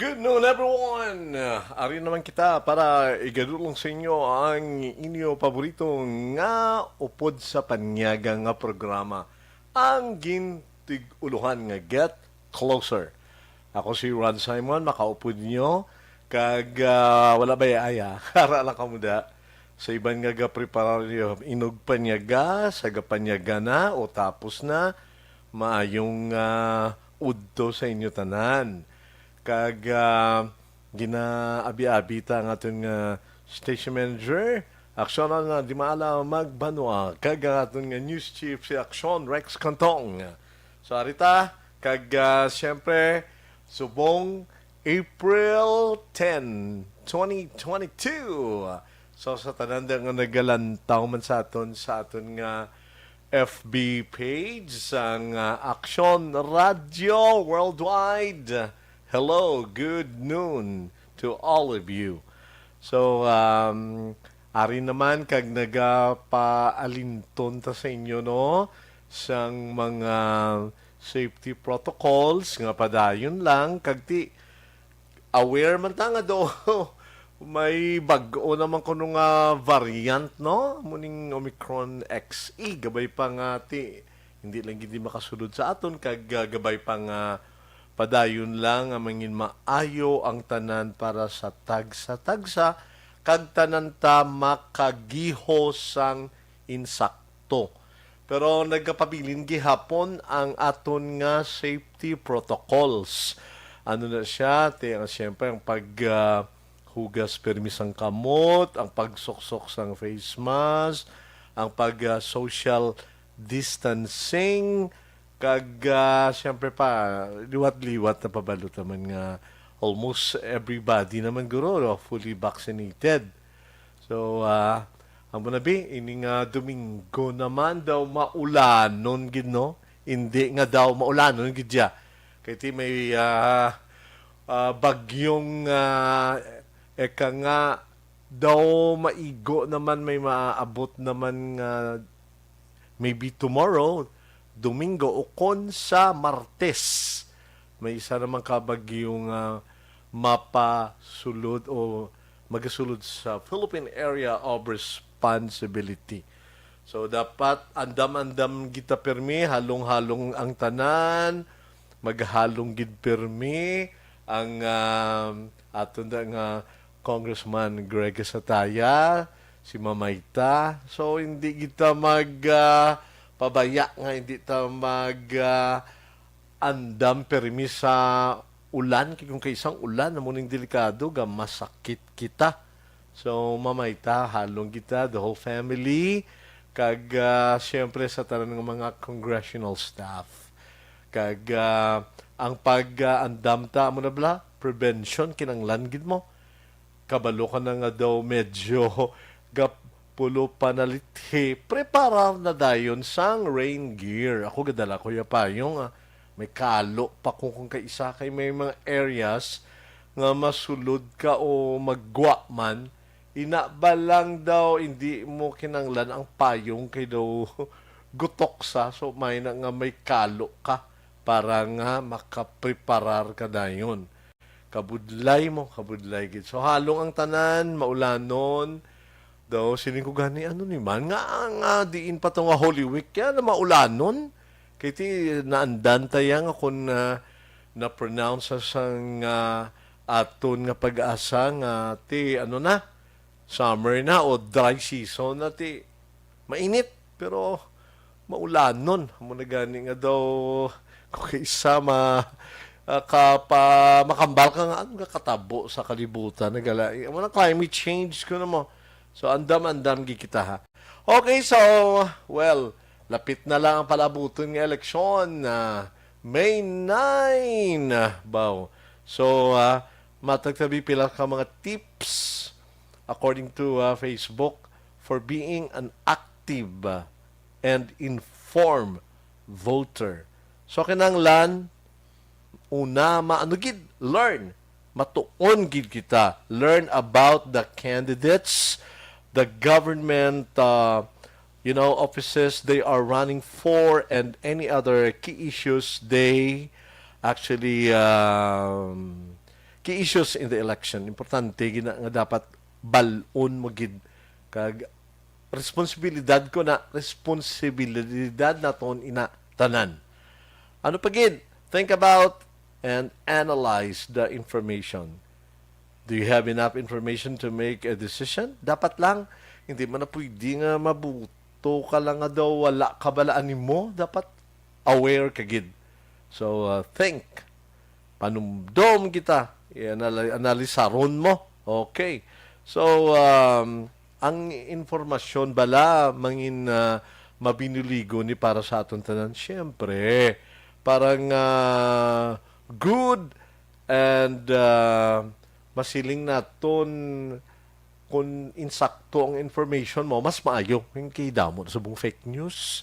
Good noon everyone! Ari naman kita para igadulong sa inyo ang inyo paborito nga upod sa panyaga nga programa. Ang gintig-uluhan nga Get Closer. Ako si Rod Simon, makaupod nyo. Wala ba aya? Hara lang kamuda. Sa iban nga ga-prepare inog panyaga, sa gapanyaga na o tapos na, maayong udto sa inyo tanan ginaabi-abita ang aton nga station manager aksyon nga di maala magbanwa aton nga news chief si Aksyon Rex Cantong. So arita siyempre subong April 10, 2022. So sa tanan nga nagalantaw man sa aton nga FB page sang Aksyon Radio Worldwide. Hello, good noon to all of you. So, ari naman kag nagapaalinton ta sa inyo, no? Sang mga safety protocols, nga padayon lang, kag ti aware man ta nga do, may bag-o naman ko nung variant, no? Muning Omicron XE, gabay pa nga ti, hindi lang hindi makasulod sa aton, kag gabay pa nga padayon lang ang mangin maayo ang tanan para sa tagsa kag tanan ta makagiho sang insakto. Pero nagkapabilin gihapon ang aton nga safety protocols. Ano na siya? Siyempre ang hugas permisang kamot, ang pagsuksok sang face mask, ang social distancing, kag siyempre pa liwat-liwat na pabalot naman nga almost everybody naman guro fully vaccinated. So ang manabi ini nga Domingo naman daw maulanon gid, no? Hindi nga daw maulanon gid ya. Kay ti may bagyong eka nga daw maigo naman, may maaabot naman nga maybe tomorrow Domingo o kon sa Martes. May isa naman kabagyong mapasulod o magasulod sa Philippine Area of Responsibility. So dapat andam-andam kita permi, halong-halong ang tanan, maghalong gid permi ang aton nga Congressman Greg Sataya, si Mamayta. So hindi kita pabaya nga hindi ta andam permi sa ulan, kung kaisang ulan na muning delikado ga masakit kita. So mamayta halong kita, the whole family, kag siyempre sa tanan ng mga congressional staff, kag ang andam ta mo na bla prevention kinanglan gid mo, kabalo ka na nga daw medyo pulo panalithi, preparar na dayon sang rain gear. Ako gadala ko ya pa yung may kalo pa kung kaisa kay may mga areas nga masulod ka o maggwa man, inabalang daw hindi mo kinanglan ang payong kay daw gutok sa, so may na nga may kalo ka para nga makapreparar ka dayon. Kabudlay gid. So halong ang tanan, maulanon, daw sining ko gani ano ni man nga diin pa to nga Holy Week ya na maulanon kay ti naandan tayang ako na pronounce sang aton nga pag-asa nga ti ano na summer na o dry season na ti mainit pero maulanon mo na gani nga daw kung kaisa makambal ka nga ang katabo sa kalibutan nagala mo na climate change ko na mo. So, andam-andam kita ha. Okay, so, well, lapit na lang ang palabuton ng eleksyon na May 9. Baw. So, matagtabi pila ka mga tips according to Facebook for being an active and informed voter. So, kinanglan, una, learn. Matuon gid kita. Learn about the candidates, the government, offices they are running for, and any other key issues they actually key issues in the election. Importante gina nga dapat balon mo gid kag responsibilidad ko na responsibilidad naton ina tanan. Ano pa gid? Think about and analyze the information. Do you have enough information to make a decision? Dapat lang, hindi man na pwede nga mabuto ka lang nga daw, wala kabalaan mo. Dapat aware ka gid. So, think. Panumdom kita. Analisaron mo. Okay. So, ang informasyon bala mangin mabinuligo ni para sa aton tanan. Siyempre, parang good and masiling naton kung insakto ang information mo, mas maayo. Yung kay damo sa buong fake news.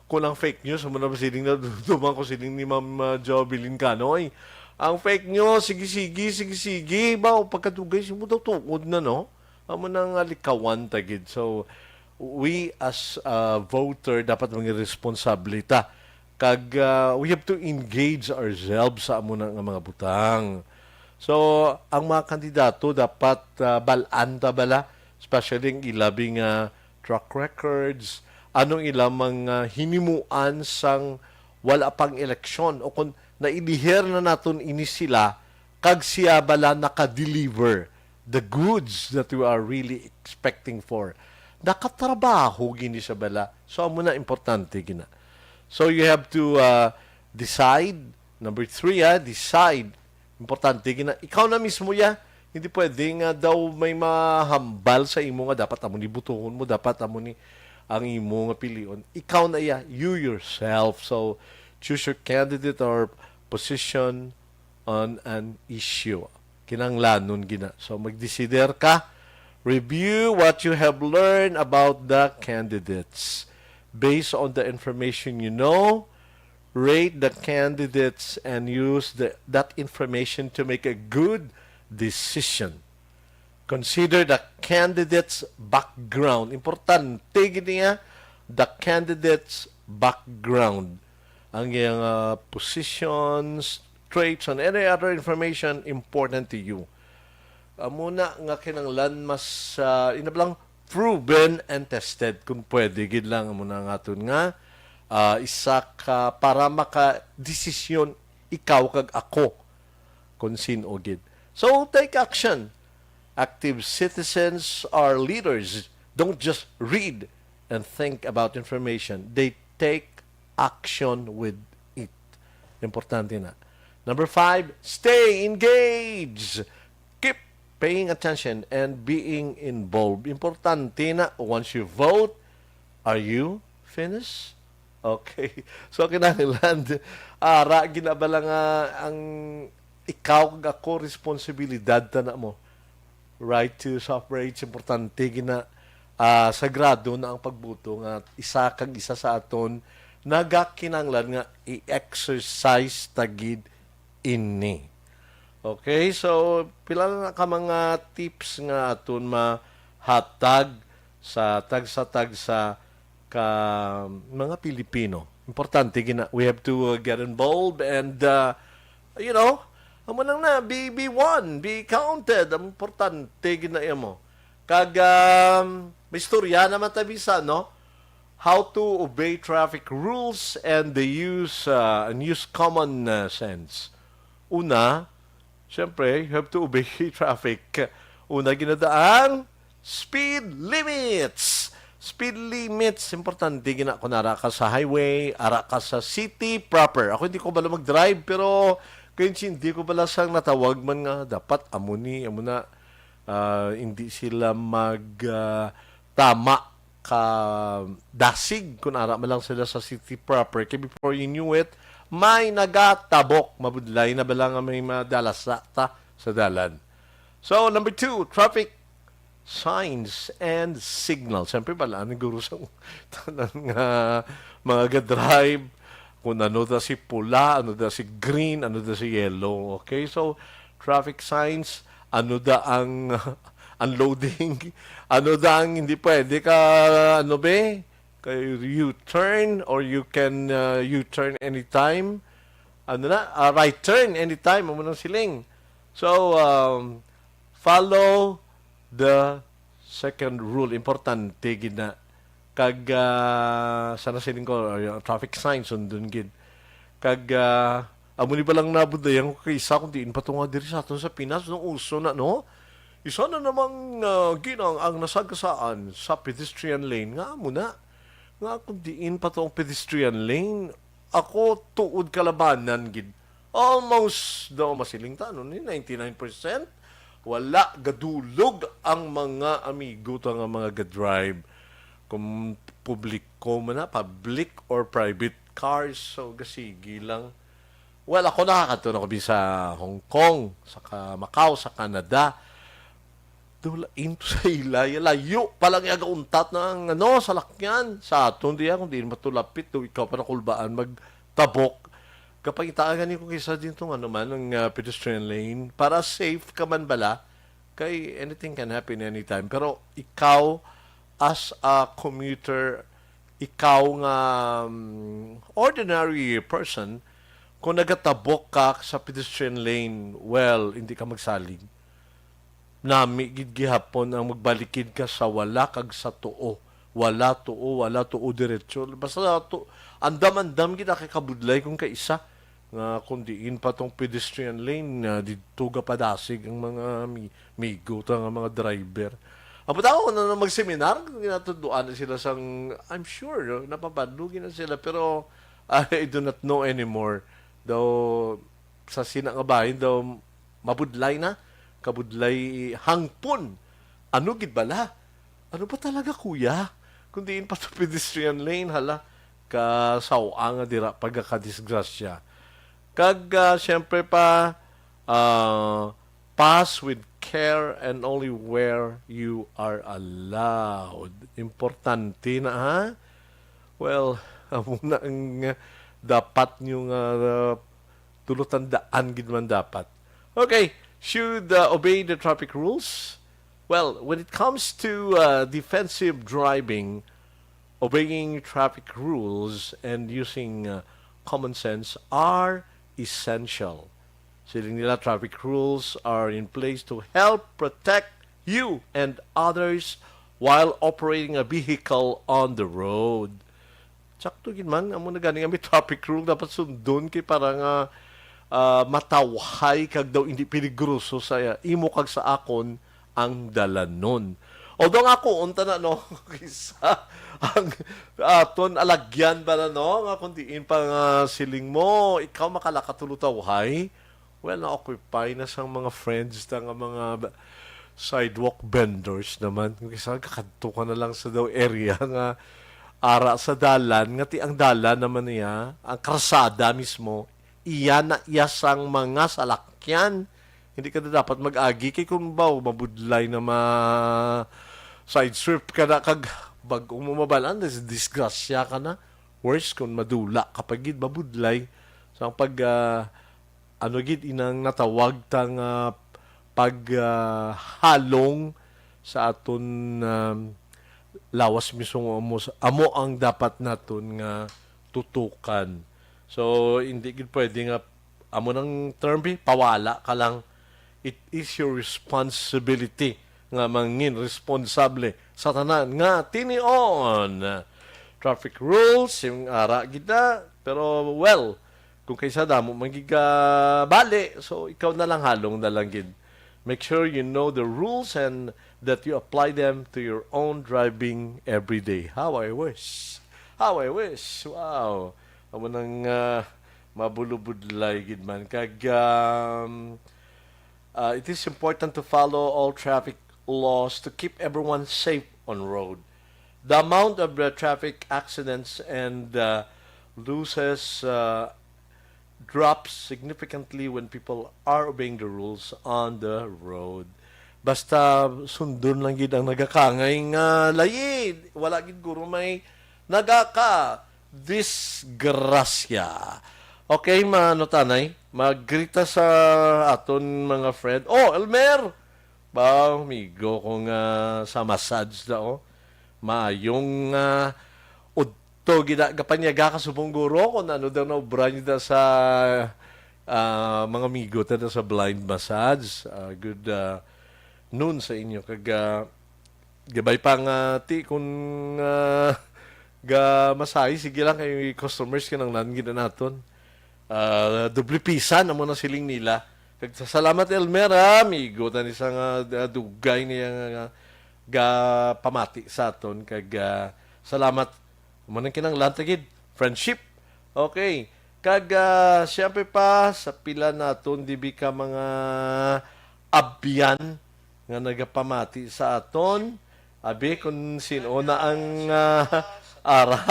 Kung ang fake news, mo na masiling na dumang ko siling ni Ma'am Jovelyn Canoy. Ang fake news, sige. Ba, pagkatugay, mo daw tukod na, no? Amo nang likawan tagid. So, we as a voter, dapat maging responsibilita. Kag, we have to engage ourselves sa amo ng mga butang. So, ang mga kandidato dapat balanta bala, especially ang ilabing track records, anong ilamang hinimuan sang wala pang eleksyon o kung nailihir na naton ini sila, kag siya bala nakadeliver the goods that we are really expecting for. Nakatrabaho gini sa bala. So, amo na importante gina. So, you have to decide. Number 3, decide. Importante, ikaw na mismo hindi pwede nga daw may mahambal sa imo nga dapat amo ni butuhon mo, dapat amo ni ang imo nga pilion. Ikaw na you yourself. So, choose your candidate or position on an issue. Kinanglanon gina. So, magdesider ka. Review what you have learned about the candidates. Based on the information you know, rate the candidates and use that information to make a good decision. Consider the candidate's background. Importante giniya, the candidate's background. Ang iyang positions, traits, and any other information important to you. Muna nga kinanglan mas inablang proven and tested kung pwede gid lang muna nga aton nga isa ka para maka-desisyon ikaw kag ako kung sino gid. So, take action. Active citizens are leaders. Don't just read and think about information. They take action with it. Importante na. Number 5, stay engaged. Keep paying attention and being involved. Importante na, once you vote, are you finished? Okay. So, kinahanglan, ara, ginabala nga ang ikaw kag ako responsibilidad na mo. Right to suffrage, importante, sagrado na ang pagbuto nga isa kag isa sa aton nagakinanglan nga i-exercise tagid ini. Okay? So, pila na ka mga tips nga aton mahatag sa tagsa ka mga Pilipino. Importante we have to get involved and amo nang na be one, be counted. Importante gina mo. Kag may istorya naman tabisa, no? How to obey traffic rules and use common sense. Una, syempre, you have to obey traffic. Una ginadaang speed limits. Speed limits, importante kung ara ka sa highway, ara ka sa city proper. Ako hindi ko bala mag-drive, pero kaya hindi ko bala sang natawag man nga, dapat amo na, hindi sila tama ka dasig kung ara man lang sila sa city proper. Kaya before you knew it, may nagatabok, mabudlay na bala nga may madalasa sa dalan. So, number 2, traffic signs and signals. Siyempre, balaan ng guru sa mga drive kung ano da si pula, ano da si green, ano da si yellow. Okay? So, traffic signs, ano da ang unloading, ano da ang hindi pwede ka, U-turn or you can U-turn anytime. Right turn anytime, ano nang siling. So, follow the second rule. Importante, gid na. Kag, sana siling ko, yung traffic signs, sundun gid. Kag, amo ni balang nabudayan ko kay isa, kung diin pa nga diri sa aton sa Pinas, nung uso na, no? Isa na namang ginang ang nasagasaan sa pedestrian lane. Nga mo na. Nga kung diin pa tong pedestrian lane, ako tuod kalabanan gid. Almost daw masiling tano ni 99%. Wala gadulog ang mga amigo ta nga mga ga-drive. Kung publiko man na, public or private cars, so gasigi lang. Well, ako nakakatuon ako sa Hong Kong, sa Macau, sa Canada. Dulain to sa ilay, layo palang yagauntat ng salakyan. Sa aton diya, kung di matulapit, do ikaw pa nakulbaan, magtabok. Kapag itaagan niyo kung kisa din itong ng pedestrian lane, para safe ka man bala, kay anything can happen anytime. Pero ikaw, as a commuter, ikaw nga ordinary person, kung nagatabok ka sa pedestrian lane, well, hindi ka magsalig. Nami gid gihapon ang magbalikid ka sa wala kag sa tuo. Wala tuo diretso. Basta andam-andam gid kay kabudlay kung kaisa nga kundiin pa tong pedestrian lane didto ga padasig ang mga migo ta nga mga driver. Apo tao na mag-seminar, ginatuduan na sila sang I'm sure napapadlugi na sila pero I do not know anymore. Daw sa sina nga bahin daw mabudlay na kabudlay hangpon. Ano gid bala? Ano ba talaga kuya? Kung diin pa sa pedestrian lane, hala, kasawa nga dira pagkakadisgrasya. Kag, syempre pa, pass with care and only where you are allowed. Importante na, ha? Well, muna ang dapat nyo nga tulutandaan gid man dapat. Okay, should obey the traffic rules? Well, when it comes to defensive driving, obeying traffic rules and using common sense are essential. Siling nila traffic rules are in place to help protect you and others while operating a vehicle on the road. Sakto gid man amo na gani nga may traffic rule dapat sundon kay parang matawhay kag daw hindi peligroso sa imo kag sa akon ang dalanon. Although ako unta na no kisa ang aton alagyan ba na no nga kundiin pa nga siling mo ikaw makalakatulutawhay. Well, na-occupy na sang mga friends ta nga mga sidewalk vendors naman. Kisa kakadto ka na lang sa daw area nga ara sa dalan nga ti ang dalan naman niya ang krasada mismo iya na iyasang mga salakyan. Hindi ka na dapat mag-agi kay kung ba mabudlay na side sweep ka na kag bagong mumabalan disgrasya ka na. Worse kung madula kapag gid mabudlay. So ang pag ano gid inang natawag tang paghalong sa aton lawas mismo amo ang dapat naton nga tutukan. So hindi gid pwede nga amo ng term pawala ka lang. It is your responsibility nga mangin responsable sa tanan nga tinion traffic rules yung ara gid na pero well kung kaysa damo magigabali so ikaw na lang halong na lang gid. Make sure you know the rules and that you apply them to your own driving every day. How I wish. Wow. Amo nang mabulubudlay gid man kag it is important to follow all traffic laws to keep everyone safe on road. The amount of traffic accidents and losses drops significantly when people are obeying the rules on the road. Basta sundon lang gid ang nagakangay nga layid. Wala gid guro may nagaka disgrasya. Okay, tanay, maggrita sa aton mga friend. Oh, Elmer! Ba, amigo kong sa massage da, oh. Maayong udto, gapanyaga ka subong guro kung ano daw na ubra niyo da sa mga amigo tada sa blind massage. Good noon sa inyo. Gabay pa nga ti kung ga masahi, sige lang kay customers ka nang nangin na naton. Doble pisa na mo na siling nila. Salamat Elmer ha, amigo. Tan isang dugay niya ga pamati sa aton. Salamat. Manang kinang lantagid. Friendship. Okay. Siyempre pa, sa pila naton, di ka mga abyan nga nagapamati sa aton. Abi, kung sino na ang ara.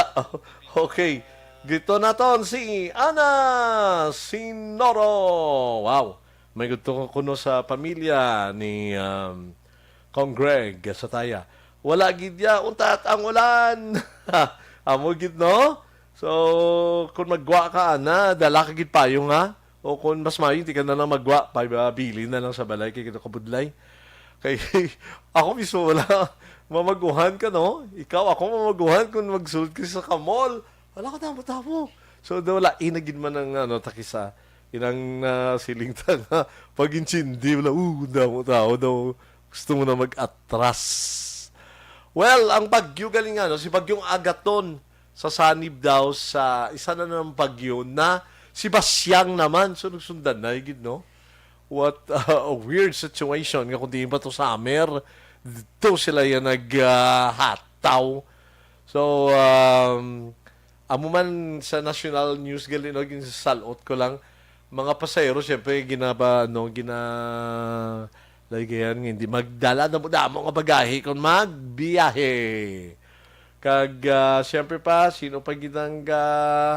Okay. Dito naton si Ana Sinoro. Wow. May gusto ko kuno sa pamilya ni Kong Greg sa taya. Wala gid ya untat ang ulan. Amo gid no? So, kung magwa ka na, dala ka gid payong ha. O kung mas mayo, hindi ka na lang magwa, bili na lang sa balay kay kita kabudlay. Kay ako mismo wala mamaguhan ka no. Ikaw ako mamaguhan kung magsulod ka sa kamol. Wala ka tamo-tamo. So, wala inagid man ng takisa. Inang siling tanga. Pag inchindi, wala, damo-tao daw. Gusto mo na mag-atras. Well, ang bagyo galing si Bagyong Agaton sa sanib daw sa isa na ng bagyo na si Basyang naman. So, nagsundan na, higit, no? What a weird situation. Nga kung di ba to summer, dito sila yan naghataw. So, amo man sa national news galing, salot ko lang, mga pasayero, syempre, lagayan, hindi magdala na mo damo nga bagahe kung magbiyahe. Siyempre pa, sino pa ginang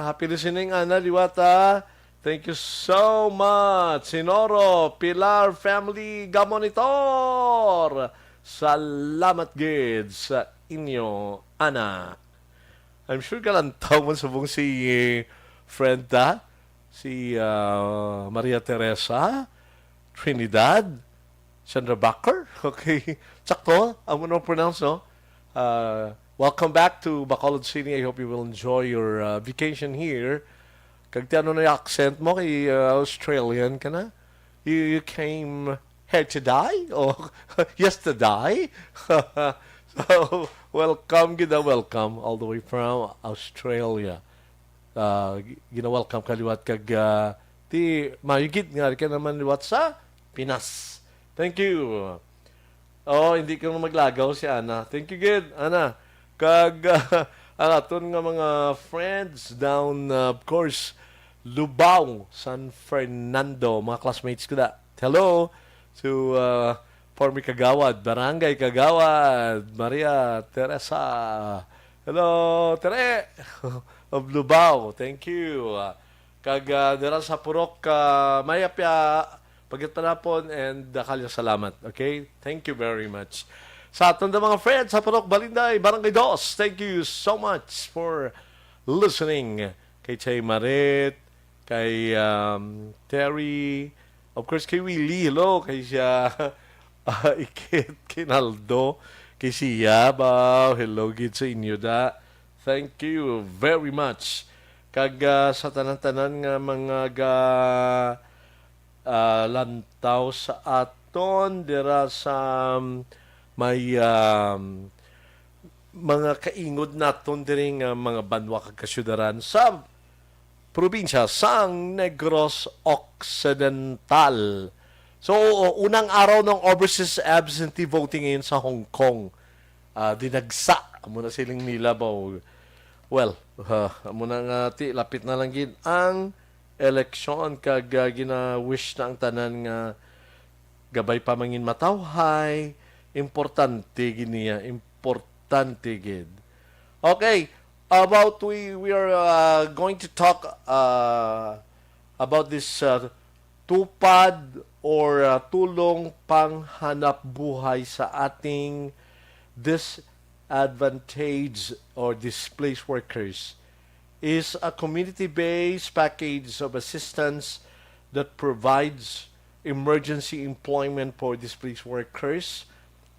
happy listening, Ana Liwata. Thank you so much. Sinoro, Pilar Family Gamonitor. Salamat gid sa inyo, Ana. I'm sure kalantaw mo sa buong si friend si Maria Teresa, Trinidad, Sandra Backer. Okay. Sakto, ang mo pronounce, no? Welcome back to Bacolod City. I hope you will enjoy your vacation here. Kagtiano na yung accent mo kay Australian ka na? You came here to die? Or yesterday? So, welcome, welcome all the way from Australia. Gina-welcome ka liwat ti mayugid nga ka naman liwat sa Pinas. Thank you. Hindi ka maglagaw si Ana. Thank you, good, Ana. Ang aton nga mga friends down, of course, Lubao, San Fernando, mga classmates ko da. Hello to Formi Kagawad, Barangay Kagawad, Maria Teresa. Hello, Tere of Lubao. Thank you. Dira sa Purok, Mayapya, Pagkatanapon, and Kalya Salamat. Okay? Thank you very much. Sa aton mga friends sa Purok Balinday, Barangay Dos, thank you so much for listening. Kay Chay Marit, kay Terry, of course kay Willie, hello, kay siya, Ikit, Kinaldo, kay siya, hello gid sa inyo da. Thank you very much. Sa tanan-tanan nga mga lantaw sa aton, dira sa may mga kaingod naton diring mga banwa kagkasyudaran sa probinsya sang Negros Occidental. So, unang araw ng overseas absentee voting ngayon sa Hong Kong. Dinagsa. Muna siling nila ba? Well, muna nga lapit na lang gid ang eleksyon gina-wish na ang tanan nga gabay pa mangin matawhay. Importante giniya, importante gid. Okay, we are going to talk about this tupad or tulong panghanap buhay sa ating disadvantaged or displaced workers is a community-based package of assistance that provides emergency employment for displaced workers,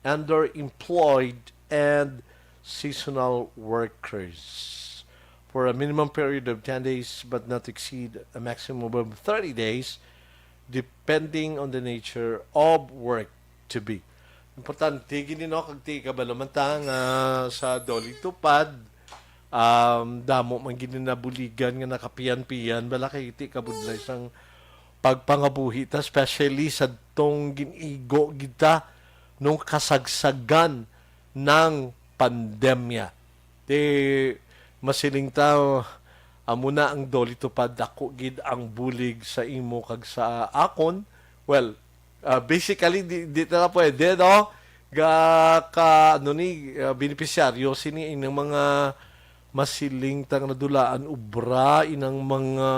underemployed, and seasonal workers. for a minimum period of 10 days but not exceed a maximum of 30 days depending on the nature of work to be. Importante, gini no, kag ti kabalamantang sa Doli Tupad, damo man gini nabuligan nga nakapiyan-piyan, bala kay ti kabudlay sang pagpangabuhi ta, especially sa tong ginigo kita nung kasagsagan ng pandemya. Ti masiling tao, amuna ang Doli Tupad, dako gid ang bulig sa imo kag sa akon. Well, basically di na pwede no benepisyaryo sini inang mga masiling tang nadulaan ubra inang mga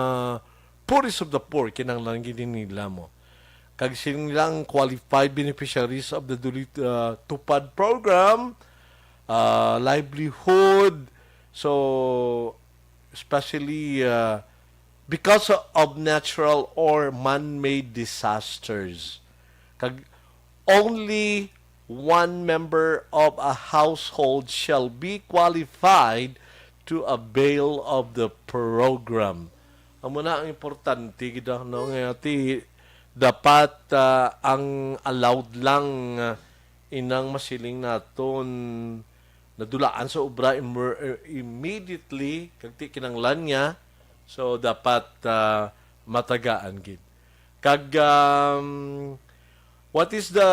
poorest of the poor kinang lang nila mo kag silang qualified beneficiaries of the Duli Tupad program, livelihood, so especially because of natural or man-made disasters. Kag only one member of a household shall be qualified to avail of the program. Amo na ang importante gid no nga ti dapat ang allowed lang inang masiling naton nadulaan sa obra immediately kag ti kinanglan niya, so dapat matagaan gid. Kag what is the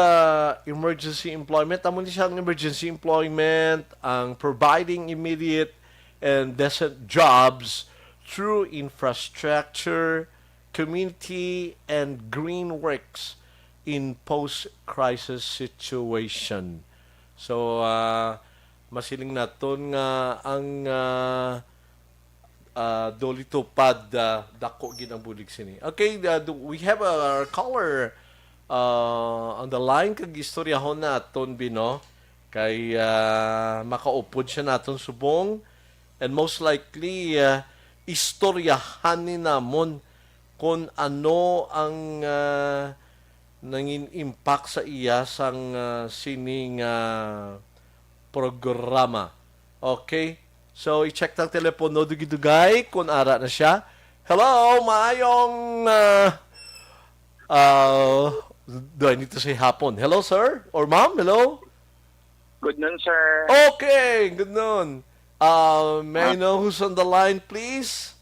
emergency employment? Amo ni siyang emergency employment ang providing immediate and decent jobs through infrastructure, community, and green works in post-crisis situation. So, masiling naton nga ang Doli Tupad dako gid ang bulig sini. Okay, we have our caller on the line kag istoryahon naton bino kay makaupod siya naton subong and most likely istoryahan ni namon kung ano ang nangin impact sa iya sang sining programa. Okay? So, i-check tang telepono dugay kung ara na siya. Hello, maayong do I need to say hapon? Hello, sir? Or ma'am? Hello? Good noon, sir. Okay, good noon. May I know who's on the line, please?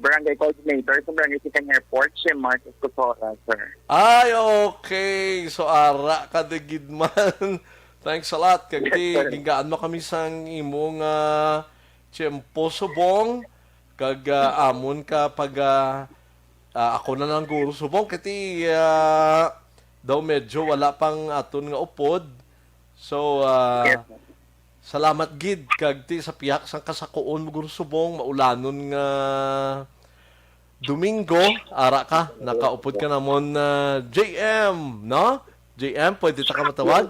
Barangay coordinator sa Barangay Sikan Airport, si Marcos Cosora, sir. Ay, okay. So, ara ka digid man. Thanks a lot. Kagti, gingaan mo kami sang imong tiyempo subong. Kag amon ka pag ako na lang guro subong. Kati daw medyo wala pang aton nga upod. So, Yes, salamat gid kagti sa piyak sang kasakuon mo guro subong. Maulanon nga Domingo. Ara ka. Nakaupod ka namon JM, no? JM, pwede ta ka matawag?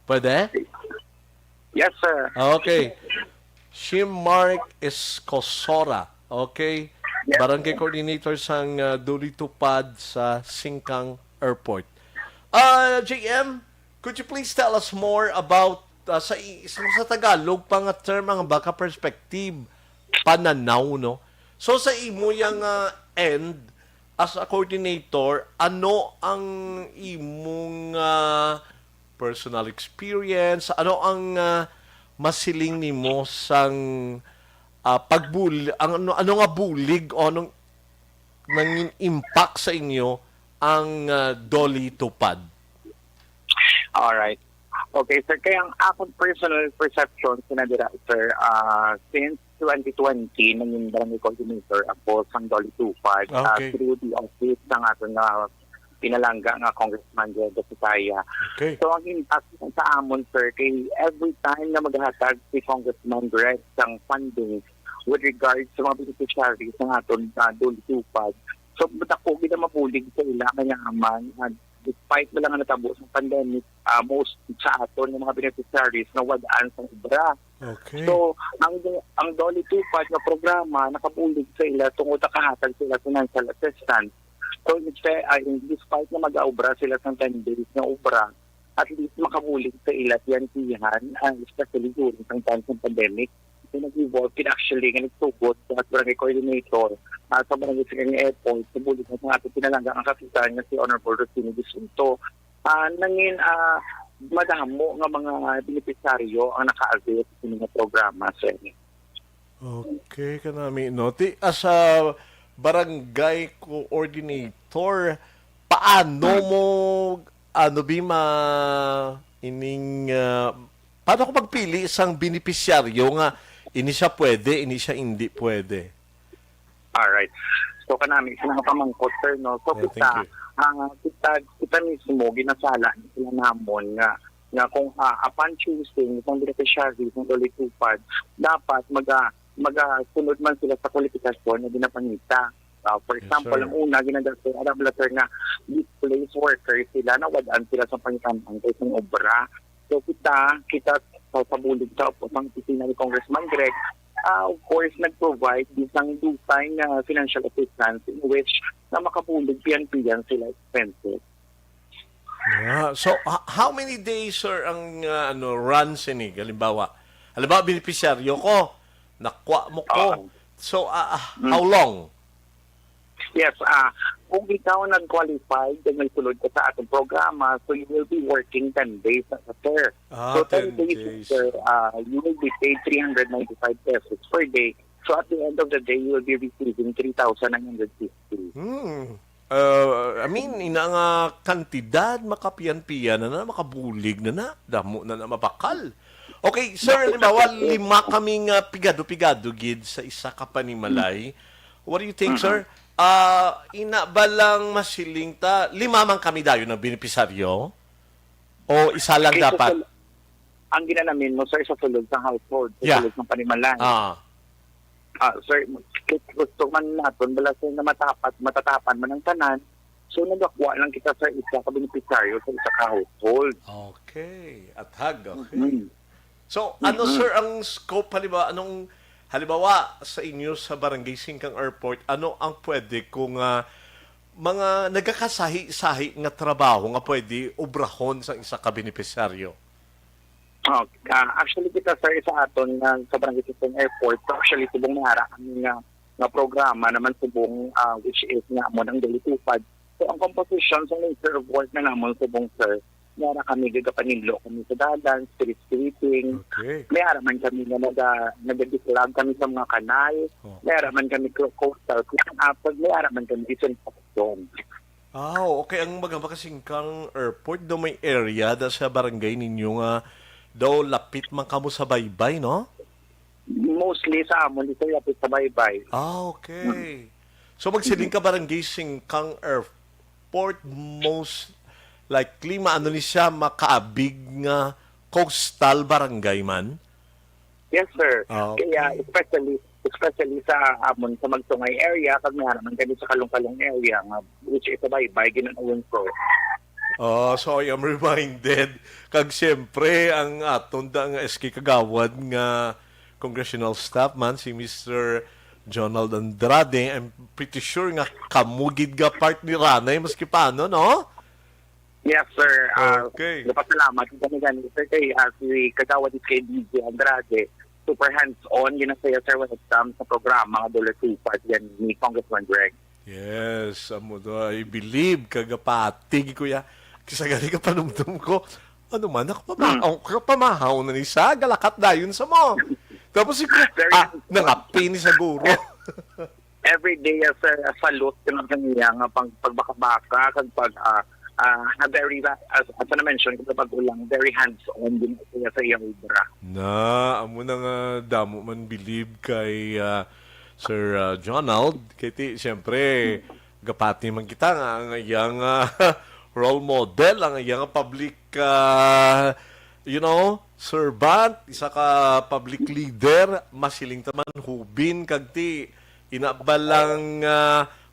Pwede? yes, sir. Okay. Si Mark Escosora. Okay. Yes. Barangay Coordinator sang Duli Tupad sa Singkang Airport. JM, could you please tell us more about sa Tagalog pang term ang baka perspective pananaw, no? So sa imo yang end as a coordinator, ano ang imong personal experience, ano ang masiling nimo sang ano nga bulig o anong nanging impact sa inyo ang Doli Tupad? Alright. Okay, sir. Kaya ang akong personal perception, sinadira, sir, since 2020, naging barangay coordinator ako sa Doli Tupad Okay. through the office ng ating pinalangga nga Congressman Diego Sicaya. Okay. So, ang impact sa amon, sir, kay every time na maghatag si Congressman Greg ng funding with regards sa mga beneficiaries ng aton Doli Tupad, so, batako kita mabulig sa ila kanya aman. Despite wala nga natabo sa pandemic, most sa aton ng mga beneficiaries na wadaan sa obra. Okay. So, ang Doli Tupad na programa, nakabulig sa ila tungod sa kahatag sila financial assistance. So, despite na mag-aubra sila sa 10 days na obra, at least makabulig sa ila tiyan-tiyan, especially during ang time ng pandemic. nag-evolve kina actually nga nagtugot sa barangay coordinator sa barangay sa airport sa bulit ng ating pinalangga ang kapitan nga si Honorable Rosino Bisunto. Nangin madamo nga mga benepisaryo ang naka-avail sa mga programa sir. Okay, kanami no. As a barangay coordinator, paano mo bima ining paano ko magpili isang benepisyaryo nga ini siya pwede, ini siya hindi pwede? Alright. So kanami sila nga pamangkot sir no. So Yeah, thank kita mismo ginasala sila namon nga kung upon choosing itong beneficiary ng Dolitupad, dapat magasunod man sila sa kwalifikasyon na ginapanita. For example, sir. ang una, ginagawa Arab letter na displaced workers sila, nawadaan sila sa pangitambang sa isang obra. So kita sa pabulig sa ang opisina ni Congressman Greg, of course, nag-provide isang dusay na financial assistance in which na makabulig piyan-piyan sila expenses. Yeah. So, how many days, sir, ang runs ini? Halimbawa, benepisyaryo ko, nakuha mo ko. So, how long? Yes, kung ikaw nag-qualify, then may tulod ka sa atong programa, so you will be working 10 days sir. So 10 days, sir, you will be paid 395 pesos per day. So at the end of the day, you will be receiving 3,950. I mean, ina nga kantidad, makapiyan-piyan na makabulig na damo na mapakal. Okay, sir, halimbawa, 5 kaming pigado-pigado gid sa isa ka panimalay. What do you think, sir? Ina ba lang masiling ta? 5 man kami dayo ng benepisaryo? O isa lang Okay, dapat? so, ang ginanamin mo, sir, sa sulod ng household, sa Yeah. sulod ng panimalay. Sir, gusto man natin, bala sir na matatapan man ng tanan, so nagakuha lang kita sa isa ka beneficiaryo sa isa ka household. Okay. Atag, okay. Mm. So, ano sir ang scope halimbawa sa inyo sa Barangay Singkang Airport, ano ang pwede kung mga nagkakasahi-sahi nga trabaho nga pwede obrahon sa isa ka benepisyaryo? Actually kita sir sa aton sa Barangay Singkang Airport, actually subong nahara kami nga programa naman subong which is nga mo ng Dolitupad. So ang composition sa nature of work na namon subong sir, nara kami gagapanilo kami sa dalan, street sweeping. Okay. May araman kami na nag-declag kami sa mga kanal. May araman kami coastal clean-up. May araman kami disinfection. Okay. Ang Magasingkang Airport daw may area da sa barangay ninyo nga daw lapit man kamo sa baybay, no? Mostly sa amon dito yapit sa baybay. Okay. So magsiling ka Barangay Singkang Airport, most likely maano ni siya makaabig nga coastal barangay man? Yes, sir. Okay. Kaya especially sa amon sa Magtungay area, kag may araman kami sa Kalong-Kalong area which is sa baybay ginanawon ko. So I am reminded kag siyempre ang aton da nga SK Kagawad nga congressional staff man si Mr. Jonald Andrade. I'm pretty sure nga kamugid ga part ni Ranay maski paano, no? Yes, sir. Okay. Napasalamat kami ganito, sir, kay si Kagawad kay DJ Andrade. Super hands-on, yun ang saya, sir, when it comes sa programa nga Dolitupad yan ni Congressman Greg. Yes, amo do I believe kagapatig ko ya. Kisa gali ka panumdum ko. Ano man pamahaw na ni sa galakat dayon sa mo. Tapos si nangapi ni siguro. Every day, sir, salute ka ng kanya nga pagbaka-baka kag very, as I mentioned, kapag ulang, very hands-on din sa iyang obra. Amo na nga damo man believe kay Sir Jonald. Kaya siyempre, gapati man kita nga ang iyang role model, ang iyang public, servant, isa ka public leader, masiling taman hubin, kagti, inabalang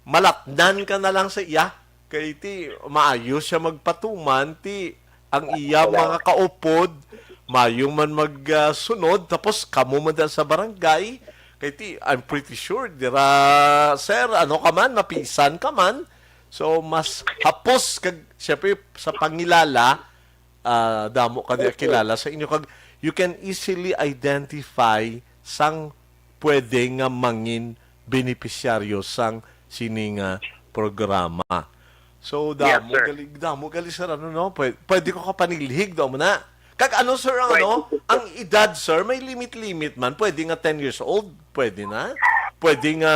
malatnan ka na lang sa iya. Kaya ti, maayos siya magpatuman, ti, ang iya mga kaupod, mayong man magsunod, tapos kamo man sa barangay, kaya ti, I'm pretty sure, dira, sir, ano ka man, mapisan ka man, so mas hapos, kag, syempre, sa pangilala, damo ka kilala sa inyo, kag, you can easily identify sang pwede nga mangin benepisyaryo sang sininga programa. So, Yes, sir. damo gali sir, ano no? Pwede ko kapanilhig daw mo na. Kag ano sir, ang ano? Ang edad sir, may limit man. Pwede nga 10 years old, pwede na. Pwede nga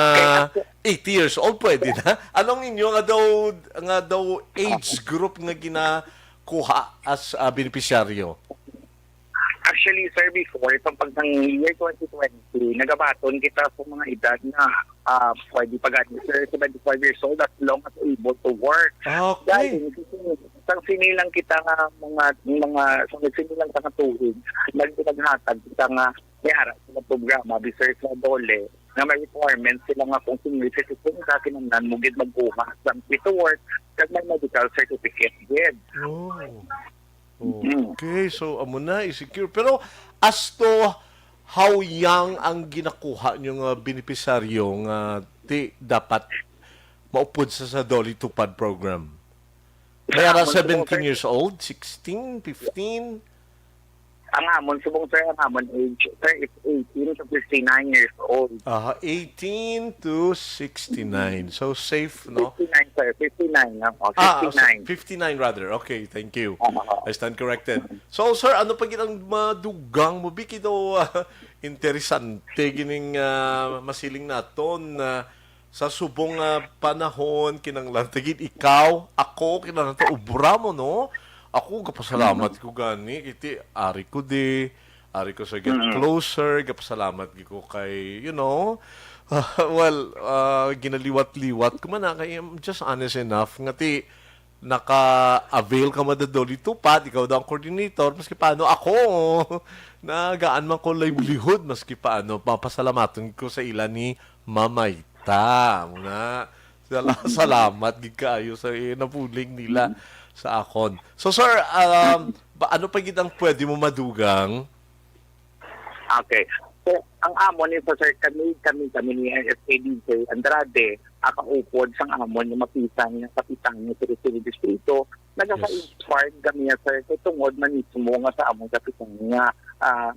80 years old, pwede na. Anong inyo nga daw age group nga ginakuha as benepisyaryo? Actually, sir, before, itong pagdang year 2020, nagabaton kita sa mga edad na pwede pag-sir, 75 years old as long as able to work. Okay. Dahil, sang sinilang kita nga sang sinilang sa katuhig, naghatag kita nga may harap sa programa, sir, sa dole, na may requirements sila nga kung senior citizen sa kinanglan mo gid magbuha sa fit to work kag may medical certificate gid. Oh. Okay, so amo na i-secure. Pero as to how young ang ginakuha nyo nga benepisaryo nga dapat maupod sa Dolly Tupad program? May ara 17 years old, 16, 15? Ang amon, subong sir, ang amon age, sir, is 18 to 59 years old. 18 to 69. So safe, no? 59, sir. 59. 59. 59 rather. Okay, thank you. Oo. I stand corrected. So, sir, ano pa ginang madugang mo? Biki daw interesante gining masiling naton sa subong panahon kinanglan tigid ikaw, ako kinanglan ta ubra mo, no? Ako gapasalamat ko gani kiti ari ko sa get closer, gapasalamat ko kay ginaliwat-liwat ko man kay I'm just honest enough nga ti naka-avail ka madadoli tupad, ikaw daw ang coordinator, maski paano ako nagaan man ko livelihood, maski paano papasalamaton ko sa ila ni Mamayta muna. Salamat gid kaayo sa napuling nila sa akon. So sir, ano pa gid ang pwede mo madugang? Okay. So, ang amon ni sir, kami ni SKDJ Andrade, akaupod sang amon yung mapisan ng kapitan ni Siri Distrito, nagaka-inspired kami sir, kay tungod man mismo nga sa amon kapitan nga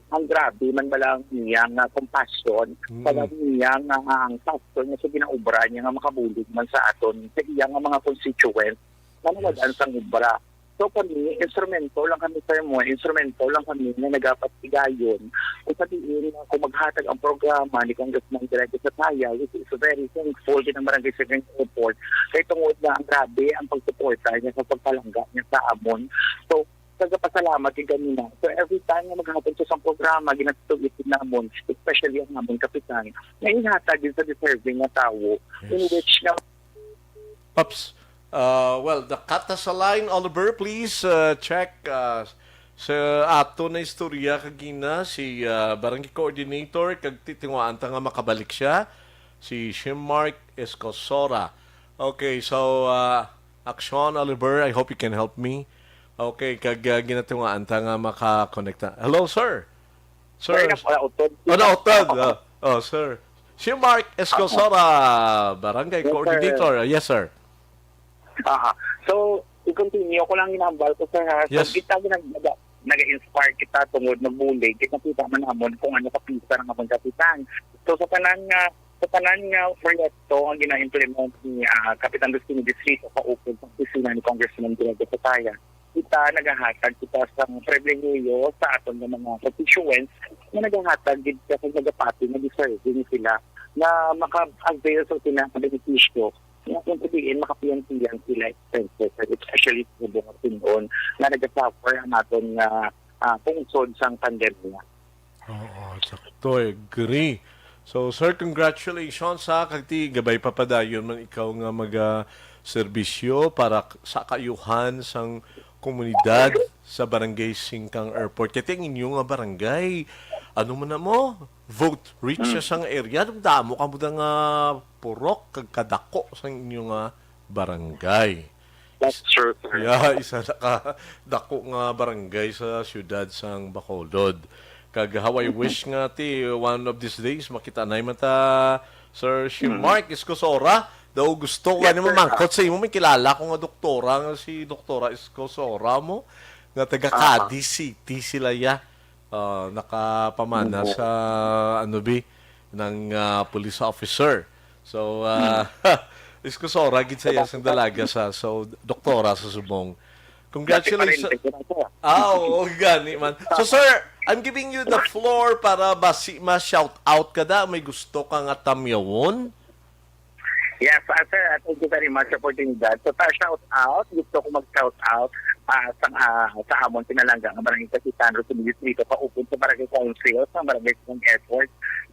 ang grabe man balang niya nga compassion, balang niya nga ang pastor nga sa ginaubra niya nga makabulig man sa aton sa iya nga mga constituents na namadaan sang ubra. So kami, instrumento lang kami sir mo, instrumento lang kami na nagapatigayon. Kung sabihin na kung maghatag ang programa ni Congressman Director sa Taya, which is very thankful din ang Barangay Second Airport, kaya tungod na ang grabe ang pagsuporta niya sa pagpalangga niya sa amon. So, nagpasalamat din kami na. So every time na maghatag sa programa, ginatutulitin namon, especially ang amon kapitan, na inhatag din sa deserving na tao, in which na Pops, well, the kata sa line, Oliver, please check sa ato na istorya kagina si Barangay Coordinator kag titingwaan ta nga makabalik siya si Mark Escosora. Okay, so Action Oliver, I hope you can help me. Okay, kag ginatingwaan ta nga makakonekta. Hello, sir. Sir. Nautod. Sir. Si Mark Escosora, Barangay Coordinator. Yes, sir. So, i-continue ko lang ginambal ko sir ha. So, Yes. kita nag-inspire kita tungod magbulig. Kita man namon kung ano kapisa ng among kapitan. So, sa tanan nga proyekto ang gina-implement ni Kapitan Destino Distrito sa upod sa opisina ni Congressman Diego Sataya. Kita nagahatag kita sa pribilehiyo sa aton ng mga constituents na nagahatag din sa nagapati na deserving sila na maka-avail sa sila sa benepisyo na kung sabihin, makapiyan-piyan sila expenses, especially sa buong Pinoon na nag-suffer ang aton pungsod sa pandemya. Oo, sakto. Agree. So, sir, congratulations sa kagti gabay papadayon man ikaw nga serbisyo para sa kayuhan sang komunidad sa Barangay Singkang Airport. Kaya ang inyo nga barangay, ano man na mo? Vote rich sa sang area. Damo ka mo nga purok kag kadako sa inyo nga barangay. That's true, sir. Yeah, isa na ka dako nga barangay sa siyudad sang Bacolod. Kag how I wish nga ti one of these days makita na mata Sir Mark Escosora. Daw gusto ka naman mangkot sa imo. May kilala ko nga doktora nga si Doktora Escosora mo. Nga taga Cadiz City sila ya. nakapamana sa ano bi ng police officer. So isko sora gid sa iyang dalaga sa so doktora sa subong. Congratulations. Oo, gani man. So sir, I'm giving you the floor para ma-shout out ka da. May gusto ka nga tamyawon? Yes, sir, thank you very much for doing that. So, shout out, gusto ko mag-shout out sa amon pinalangga ang Barangay Kasitan, Rosario dito pa upon sa Barangay Council, sa Barangay ng Airport.